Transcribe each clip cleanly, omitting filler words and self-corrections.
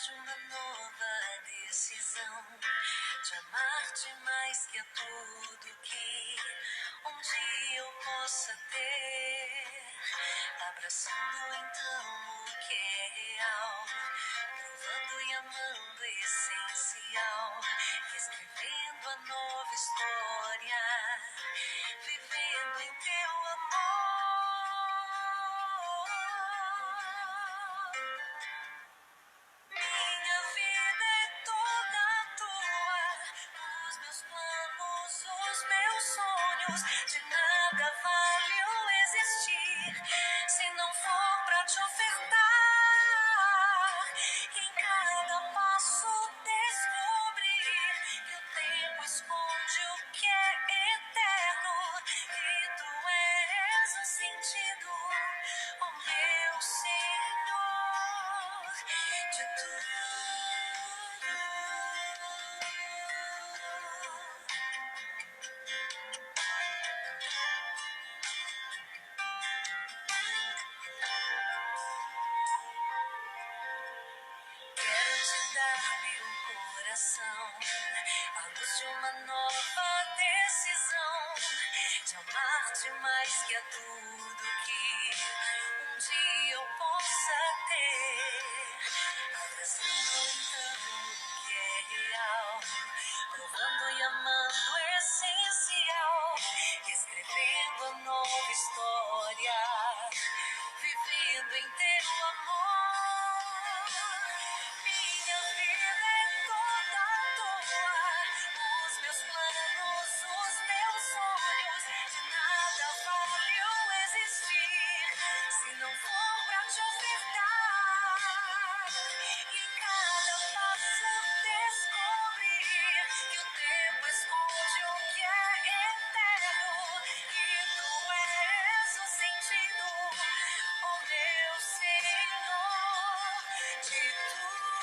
de uma nova decisão, de amar-te mais que a tudo que um dia eu possa ter, abraçando então o que é real, provando e amando essencial, escrevendo a nova história, vivendo em teu amor. Minha vida é toda tua, os meus planos, os meus sonhos, de nada vale o existir, se não for pra te ofertar. Em cada passo descobrir que o tempo esconde o que é eterno, e tu és o sentido, o meu Senhor, de tudo. Quero te dar meu coração, a luz de uma nova decisão, de amar-te mais que a tudo que um dia eu possa ter, abraçando então o que é real, provando e amando o essencial, escrevendo a nova história, vivendo em teu amor. Minha vida é toda tua, os meus planos, os meus sonhos, de nada vale o existir, se não for pra te ofertar. E em cada passo descobrir que o tempo esconde o que é eterno, e tu és o sentido, o meu Senhor, de tudo.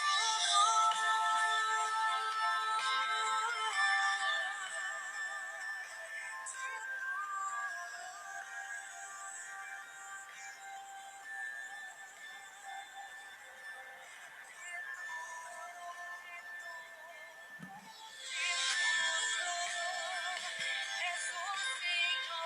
És o Senhor.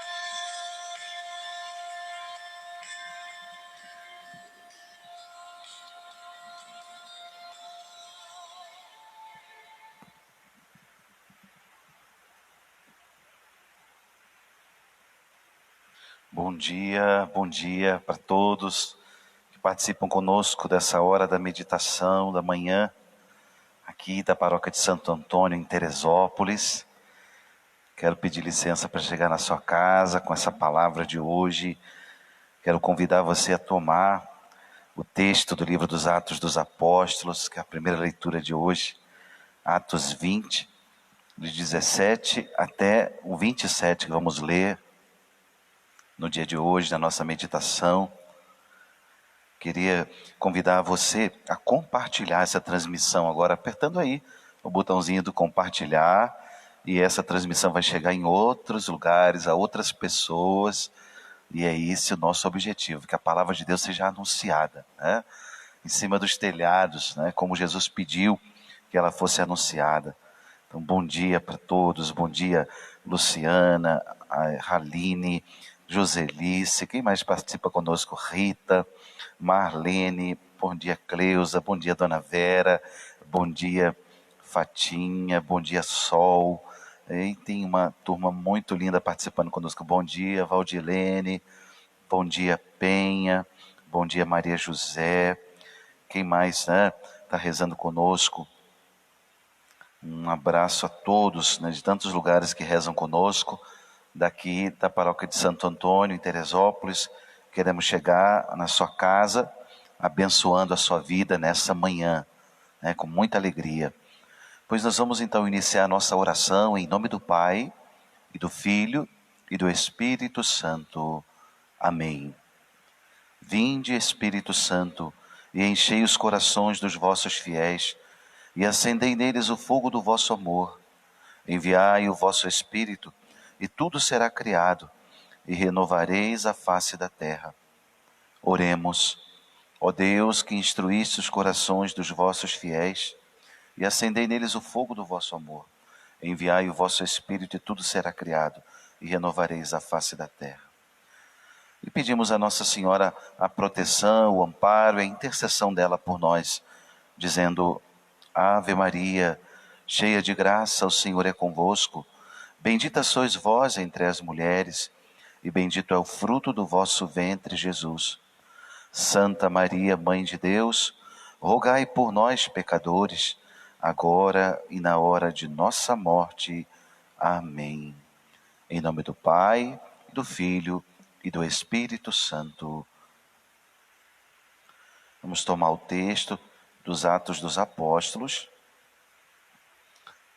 Bom dia para todos que participam conosco dessa hora da meditação da manhã, aqui da Paróquia de Santo Antônio, em Teresópolis. Quero pedir licença para chegar na sua casa com essa palavra de hoje. Quero convidar você a tomar o texto do livro dos Atos dos Apóstolos, que é a primeira leitura de hoje, Atos 20, de 17 até o 27, que vamos ler no dia de hoje, na nossa meditação. Queria convidar você a compartilhar essa transmissão agora, apertando aí o botãozinho do compartilhar, e essa transmissão vai chegar em outros lugares, a outras pessoas, e é esse o nosso objetivo, que a palavra de Deus seja anunciada, né? Em cima dos telhados, né? Como Jesus pediu que ela fosse anunciada. Então, bom dia para todos, bom dia Luciana, a Raline, Joselice, quem mais participa conosco? Rita, Marlene, bom dia Cleusa, bom dia Dona Vera, bom dia Fatinha, bom dia Sol, e tem uma turma muito linda participando conosco, bom dia Valdilene, bom dia Penha, bom dia Maria José, quem mais, né, está rezando conosco? Um abraço a todos, né, de tantos lugares que rezam conosco, daqui da Paróquia de Santo Antônio, em Teresópolis. Queremos chegar na sua casa, abençoando a sua vida nessa manhã, né, com muita alegria. Pois nós vamos então iniciar a nossa oração em nome do Pai, e do Filho, e do Espírito Santo. Amém. Vinde, Espírito Santo, e enchei os corações dos vossos fiéis, e acendei neles o fogo do vosso amor. Enviai o vosso Espírito, e tudo será criado, e renovareis a face da terra. Oremos. Ó Deus, que instruíste os corações dos vossos fiéis e acendei neles o fogo do vosso amor. Enviai o vosso Espírito e tudo será criado e renovareis a face da terra. E pedimos a Nossa Senhora a proteção, o amparo e a intercessão dela por nós, dizendo: Ave Maria, cheia de graça, o Senhor é convosco. Bendita sois vós entre as mulheres, e bendito é o fruto do vosso ventre, Jesus. Santa Maria, Mãe de Deus, rogai por nós, pecadores, agora e na hora de nossa morte. Amém. Em nome do Pai, do Filho e do Espírito Santo. Vamos tomar o texto dos Atos dos Apóstolos.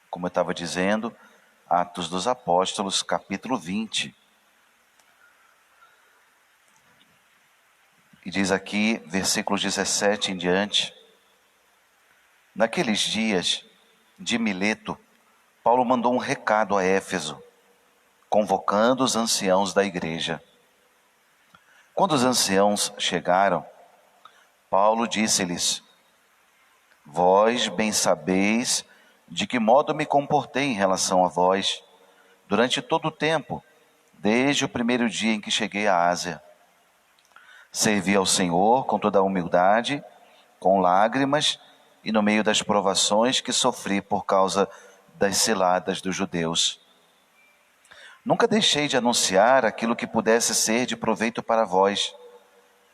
Como eu estava dizendo, Atos dos Apóstolos, capítulo 20. E diz aqui, versículos 17 em diante: Naqueles dias de Mileto, Paulo mandou um recado a Éfeso, convocando os anciãos da igreja. Quando os anciãos chegaram, Paulo disse-lhes: Vós bem sabeis de que modo me comportei em relação a vós, durante todo o tempo, desde o primeiro dia em que cheguei à Ásia. Servi ao Senhor com toda a humildade, com lágrimas e no meio das provações que sofri por causa das ciladas dos judeus. Nunca deixei de anunciar aquilo que pudesse ser de proveito para vós,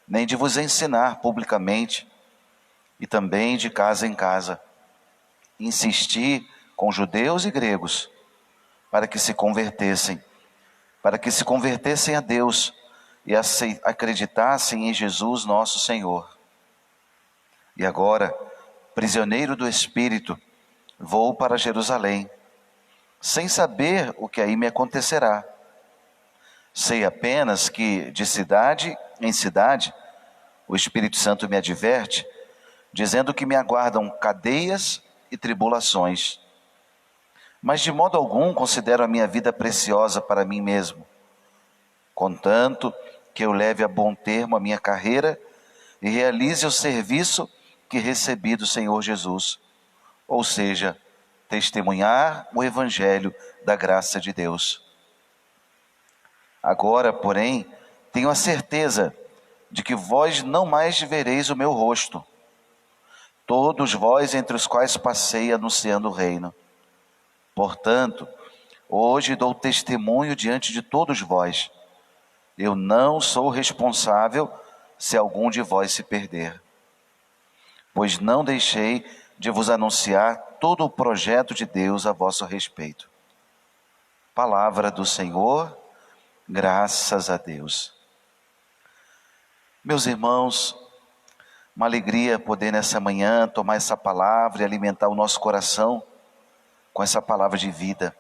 nem de vos ensinar publicamente, e também de casa em casa. Insisti com judeus e gregos para que se convertessem a Deus e acreditassem em Jesus nosso Senhor. E agora, prisioneiro do Espírito, vou para Jerusalém, sem saber o que aí me acontecerá. Sei apenas que, de cidade em cidade, o Espírito Santo me adverte, dizendo que me aguardam cadeias e tribulações. Mas de modo algum considero a minha vida preciosa para mim mesmo, contanto que eu leve a bom termo a minha carreira e realize o serviço que recebi do Senhor Jesus, ou seja, testemunhar o Evangelho da graça de Deus. Agora, porém, tenho a certeza de que vós não mais vereis o meu rosto, todos vós entre os quais passei anunciando o reino. Portanto, hoje dou testemunho diante de todos vós. Eu não sou responsável se algum de vós se perder, pois não deixei de vos anunciar todo o projeto de Deus a vosso respeito. Palavra do Senhor, graças a Deus. Meus irmãos, uma alegria poder nessa manhã tomar essa palavra e alimentar o nosso coração com essa palavra de vida.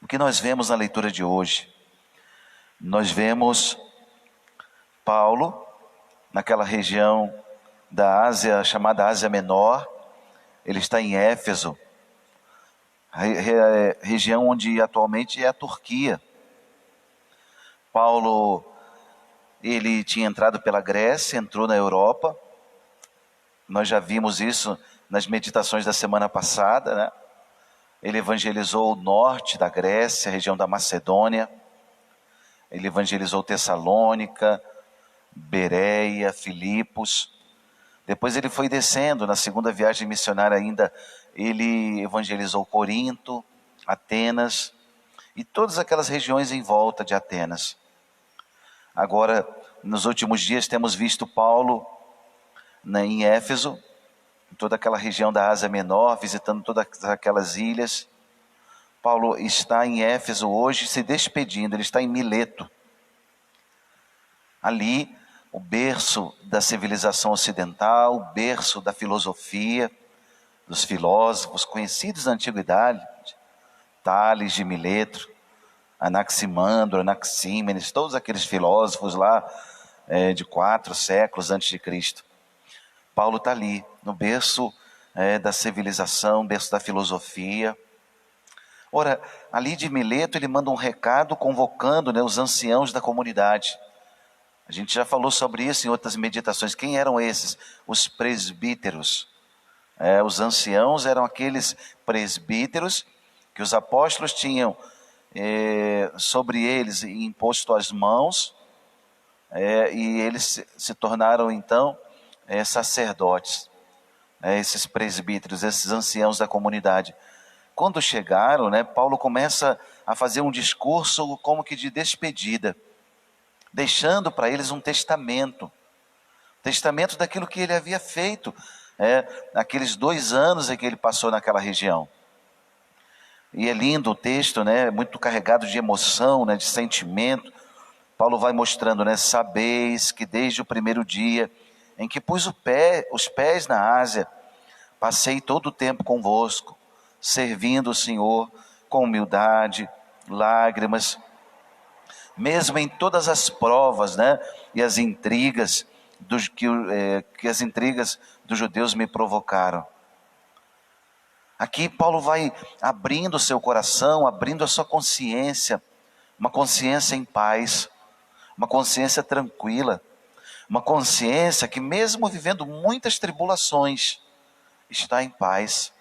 O que nós vemos na leitura de hoje? Nós vemos Paulo, naquela região da Ásia, chamada Ásia Menor. Ele está em Éfeso, região onde atualmente é a Turquia. Paulo, ele tinha entrado pela Grécia, entrou na Europa. Nós já vimos isso nas meditações da semana passada, né? Ele evangelizou o norte da Grécia, a região da Macedônia. Ele evangelizou Tessalônica, Bereia, Filipos. Depois ele foi descendo, na segunda viagem missionária ainda, ele evangelizou Corinto, Atenas e todas aquelas regiões em volta de Atenas. Agora, nos últimos dias, temos visto Paulo em Éfeso, em toda aquela região da Ásia Menor, visitando todas aquelas ilhas. Paulo está em Éfeso hoje se despedindo, ele está em Mileto. Ali, o berço da civilização ocidental, o berço da filosofia, dos filósofos conhecidos da antiguidade, Tales de Mileto, Anaximandro, Anaxímenes, todos aqueles filósofos lá de 4 séculos antes de Cristo. Paulo está ali, no berço da civilização, berço da filosofia. Ora, ali de Mileto ele manda um recado convocando, os anciãos da comunidade. A gente já falou sobre isso em outras meditações. Quem eram esses? Os presbíteros. Os anciãos eram aqueles presbíteros que os apóstolos tinham sobre eles imposto as mãos, e eles se tornaram então sacerdotes, esses presbíteros, esses anciãos da comunidade. Quando chegaram, Paulo começa a fazer um discurso como que de despedida, deixando para eles um testamento daquilo que ele havia feito, naqueles 2 anos em que ele passou naquela região. E é lindo o texto, muito carregado de emoção, de sentimento. Paulo vai mostrando, sabeis que desde o primeiro dia em que pus os pés na Ásia, passei todo o tempo convosco, servindo o Senhor com humildade, lágrimas, mesmo em todas as provas, e as intrigas que as intrigas dos judeus me provocaram. Aqui Paulo vai abrindo o seu coração, abrindo a sua consciência, uma consciência em paz, uma consciência tranquila, uma consciência que mesmo vivendo muitas tribulações, está em paz.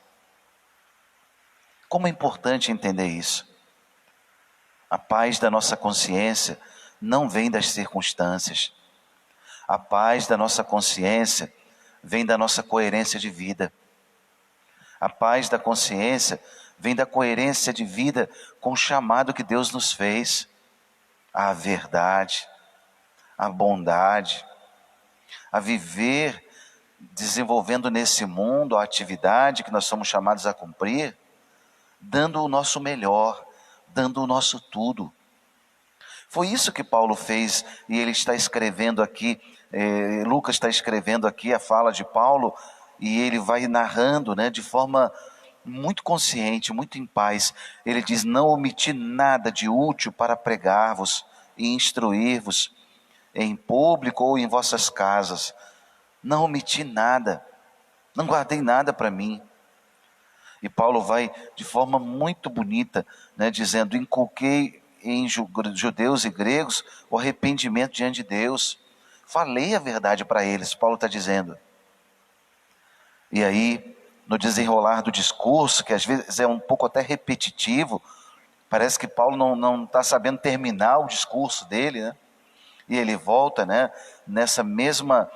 Como é importante entender isso. A paz da nossa consciência não vem das circunstâncias. A paz da nossa consciência vem da nossa coerência de vida. A paz da consciência vem da coerência de vida com o chamado que Deus nos fez. À verdade, à bondade, a viver desenvolvendo nesse mundo a atividade que nós somos chamados a cumprir, dando o nosso melhor, dando o nosso tudo. Foi isso que Paulo fez, e ele está escrevendo aqui, Lucas está escrevendo aqui a fala de Paulo, e ele vai narrando, de forma muito consciente, muito em paz. Ele diz: não omiti nada de útil para pregar-vos e instruir-vos em público ou em vossas casas. Não omiti nada, não guardei nada para mim. E Paulo vai de forma muito bonita, dizendo: inculquei em judeus e gregos o arrependimento diante de Deus. Falei a verdade para eles, Paulo está dizendo. E aí, no desenrolar do discurso, que às vezes é um pouco até repetitivo, parece que Paulo não está sabendo terminar o discurso dele, e ele volta, nessa mesma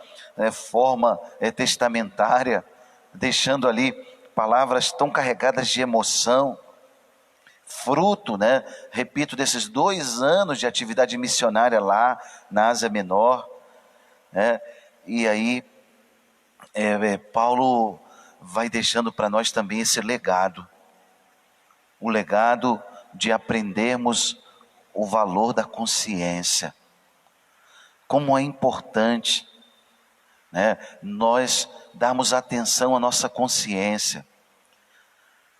forma testamentária, deixando ali palavras tão carregadas de emoção, fruto, repito, desses 2 anos de atividade missionária lá na Ásia Menor, e aí Paulo vai deixando para nós também esse legado, o legado de aprendermos o valor da consciência. Como é importante, nós darmos atenção à nossa consciência.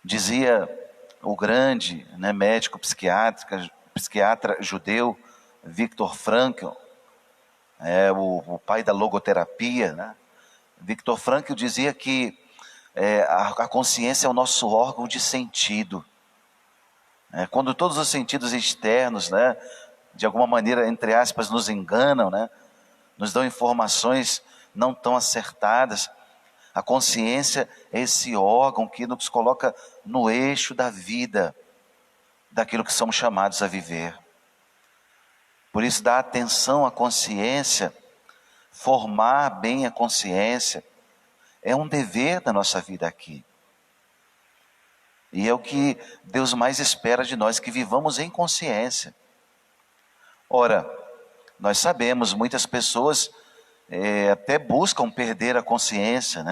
Dizia o grande médico psiquiatra judeu Viktor Frankl, o pai da logoterapia, Viktor Frankl dizia que a consciência é o nosso órgão de sentido. Quando todos os sentidos externos, de alguma maneira, entre aspas, nos enganam, nos dão informações não tão acertadas, a consciência é esse órgão que nos coloca no eixo da vida, daquilo que somos chamados a viver. Por isso, dar atenção à consciência, formar bem a consciência, é um dever da nossa vida aqui. E é o que Deus mais espera de nós, que vivamos em consciência. Ora, nós sabemos, muitas pessoas até buscam perder a consciência,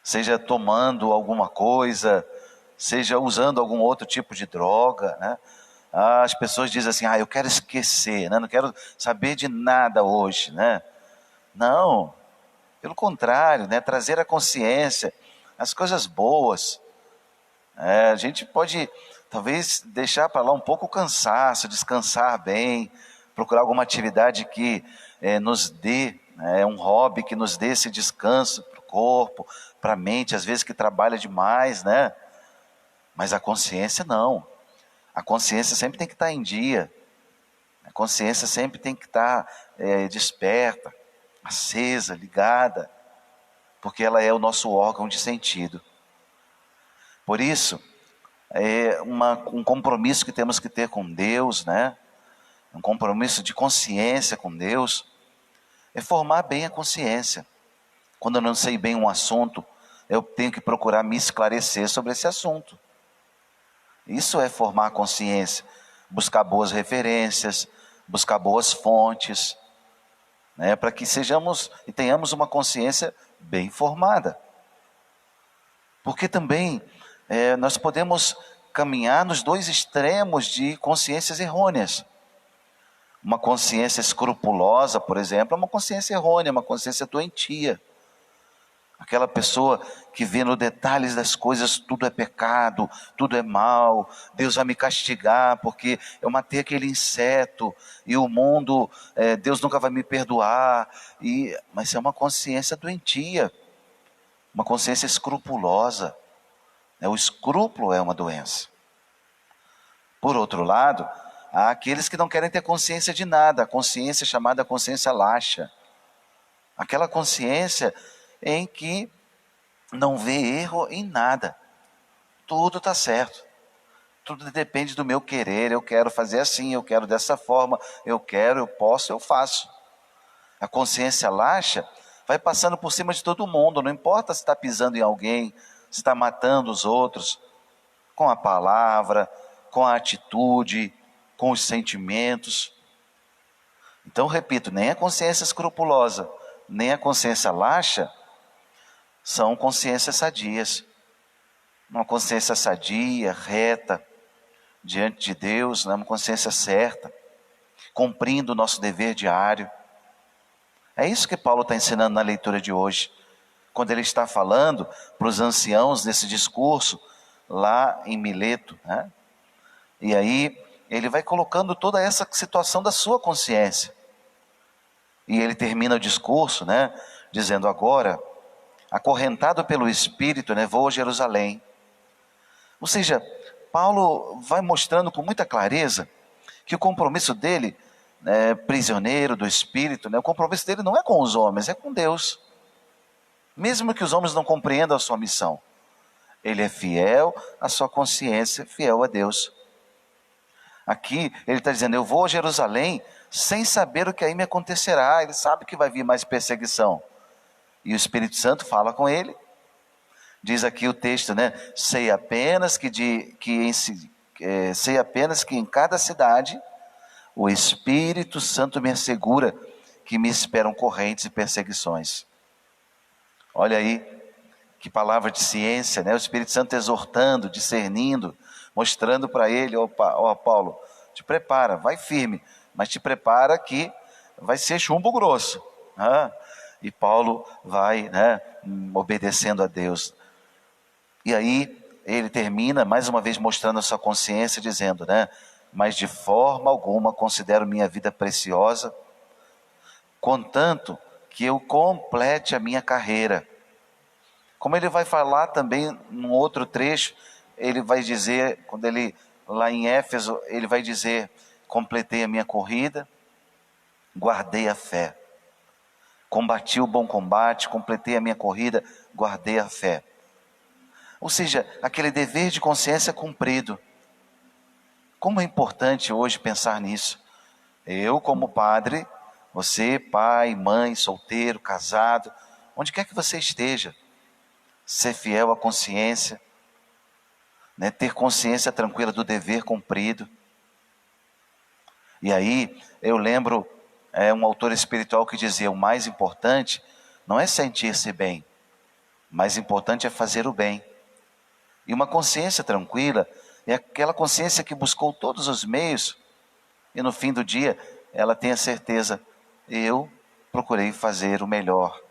seja tomando alguma coisa, seja usando algum outro tipo de droga, As pessoas dizem assim: eu quero esquecer, não quero saber de nada hoje, Não, pelo contrário, trazer a consciência, as coisas boas. A gente pode talvez deixar para lá um pouco o cansaço, descansar bem, procurar alguma atividade que nos dê, um hobby que nos dê esse descanso para o corpo, para a mente, às vezes que trabalha demais, Mas a consciência não. A consciência sempre tem que estar em dia. A consciência sempre tem que estar desperta, acesa, ligada, porque ela é o nosso órgão de sentido. Por isso, é um compromisso que temos que ter com Deus, né? Um compromisso de consciência com Deus, é formar bem a consciência. Quando eu não sei bem um assunto, eu tenho que procurar me esclarecer sobre esse assunto. Isso é formar a consciência, buscar boas referências, buscar boas fontes, né, para que sejamos e tenhamos uma consciência bem formada. Porque também nós podemos caminhar nos dois extremos de consciências errôneas. Uma consciência escrupulosa, por exemplo, é uma consciência errônea, uma consciência doentia. Aquela pessoa que vê nos detalhes das coisas, tudo é pecado, tudo é mal, Deus vai me castigar porque eu matei aquele inseto, e o mundo, Deus nunca vai me perdoar. Mas é uma consciência doentia, uma consciência escrupulosa. O escrúpulo é uma doença. Por outro lado, há aqueles que não querem ter consciência de nada, a consciência chamada consciência laxa. Aquela consciência em que não vê erro em nada. Tudo está certo. Tudo depende do meu querer. Eu quero fazer assim, eu quero dessa forma, eu quero, eu posso, eu faço. A consciência laxa vai passando por cima de todo mundo. Não importa se está pisando em alguém, se está matando os outros, com a palavra, com a atitude, com os sentimentos. Então, repito, nem a consciência escrupulosa, nem a consciência laxa são consciências sadias. Uma consciência sadia, reta, diante de Deus, né? Uma consciência certa, cumprindo o nosso dever diário. É isso que Paulo está ensinando na leitura de hoje, quando ele está falando para os anciãos desse discurso lá em Mileto, né? E aí ele vai colocando toda essa situação da sua consciência. E ele termina o discurso, né, dizendo: agora, acorrentado pelo Espírito, né, vou a Jerusalém. Ou seja, Paulo vai mostrando com muita clareza que o compromisso dele, prisioneiro do Espírito, o compromisso dele não é com os homens, é com Deus. Mesmo que os homens não compreendam a sua missão, ele é fiel à sua consciência, fiel a Deus. Aqui ele está dizendo: eu vou a Jerusalém sem saber o que aí me acontecerá. Ele sabe que vai vir mais perseguição. E o Espírito Santo fala com ele. Diz aqui o texto, né? Sei apenas que em cada cidade o Espírito Santo me assegura que me esperam correntes e perseguições. Olha aí, que palavra de ciência, né? O Espírito Santo exortando, discernindo, mostrando para ele: ó Paulo, te prepara, vai firme, mas te prepara que vai ser chumbo grosso. E Paulo vai, né, obedecendo a Deus. E aí ele termina mais uma vez mostrando a sua consciência, dizendo, né, mas de forma alguma considero minha vida preciosa, contanto que eu complete a minha carreira. Como ele vai falar também num outro trecho, ele vai dizer, quando ele, lá em Éfeso, ele vai dizer: completei a minha corrida, guardei a fé. Combati o bom combate, completei a minha corrida, guardei a fé. Ou seja, aquele dever de consciência cumprido. Como é importante hoje pensar nisso. Eu, como padre, você, pai, mãe, solteiro, casado, onde quer que você esteja, ser fiel à consciência, né, ter consciência tranquila do dever cumprido. E aí eu lembro um autor espiritual que dizia: o mais importante não é sentir-se bem, o mais importante é fazer o bem. E uma consciência tranquila é aquela consciência que buscou todos os meios e no fim do dia ela tem a certeza: eu procurei fazer o melhor,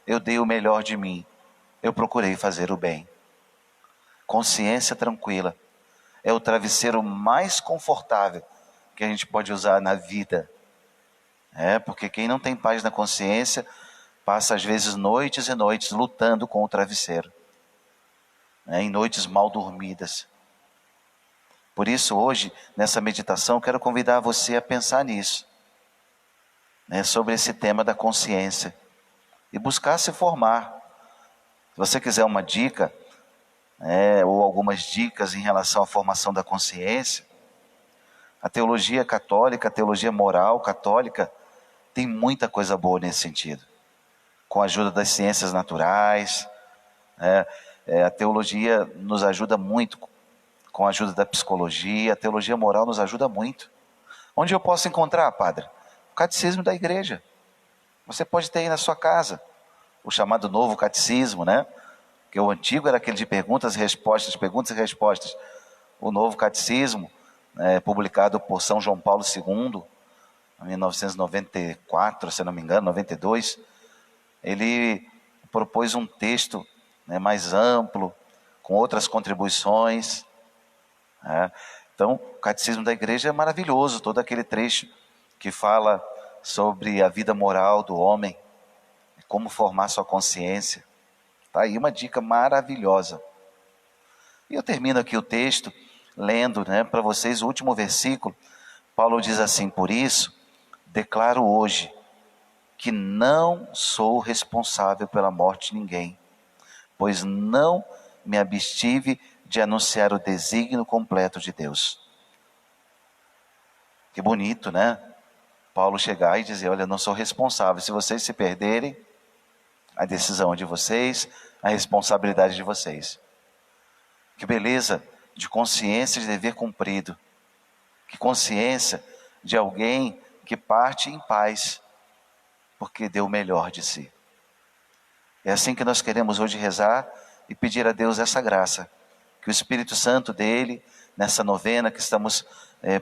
eu dei o melhor de mim, eu procurei fazer o bem. Consciência tranquila é o travesseiro mais confortável que a gente pode usar na vida. Porque quem não tem paz na consciência passa às vezes noites e noites lutando com o travesseiro, em noites mal dormidas. Por isso, hoje, nessa meditação, quero convidar você a pensar nisso, né, sobre esse tema da consciência e buscar se formar. Se você quiser uma dica, ou algumas dicas em relação à formação da consciência, a teologia católica, a teologia moral católica, tem muita coisa boa nesse sentido. Com a ajuda das ciências naturais, a teologia nos ajuda muito, com a ajuda da psicologia, a teologia moral nos ajuda muito. Onde eu posso encontrar, padre? O catecismo da igreja. Você pode ter aí na sua casa, o chamado novo catecismo, né? Porque o antigo era aquele de perguntas e respostas. O novo catecismo, publicado por São João Paulo II, em 1994, se não me engano, 92, ele propôs um texto, mais amplo, com outras contribuições. Então, o catecismo da igreja é maravilhoso, todo aquele trecho que fala sobre a vida moral do homem, como formar sua consciência. Está aí uma dica maravilhosa. E eu termino aqui o texto lendo, para vocês o último versículo. Paulo diz assim: por isso, declaro hoje que não sou responsável pela morte de ninguém, pois não me abstive de anunciar o desígnio completo de Deus. Que bonito, né? Paulo chegar e dizer: olha, eu não sou responsável. Se vocês se perderem, a decisão é de vocês, a responsabilidade de vocês. Que beleza de consciência de dever cumprido. Que consciência de alguém que parte em paz, porque deu o melhor de si. É assim que nós queremos hoje rezar e pedir a Deus essa graça. Que o Espírito Santo dele, nessa novena que estamos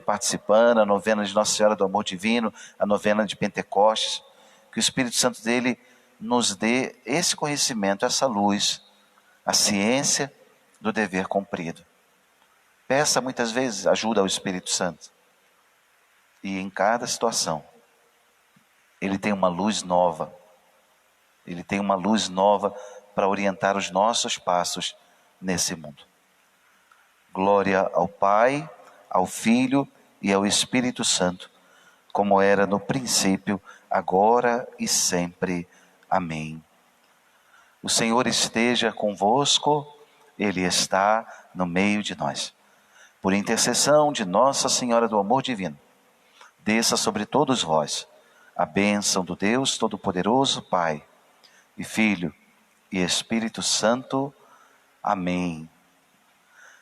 participando, a novena de Nossa Senhora do Amor Divino, a novena de Pentecostes, que o Espírito Santo dele nos dê esse conhecimento, essa luz, a ciência do dever cumprido. Peça muitas vezes ajuda ao Espírito Santo. E em cada situação, ele tem uma luz nova. Ele tem uma luz nova para orientar os nossos passos nesse mundo. Glória ao Pai, ao Filho e ao Espírito Santo, como era no princípio, agora e sempre. Amém. O Senhor esteja convosco, Ele está no meio de nós. Por intercessão de Nossa Senhora do Amor Divino, desça sobre todos vós a bênção do Deus Todo-Poderoso, Pai e Filho e Espírito Santo. Amém.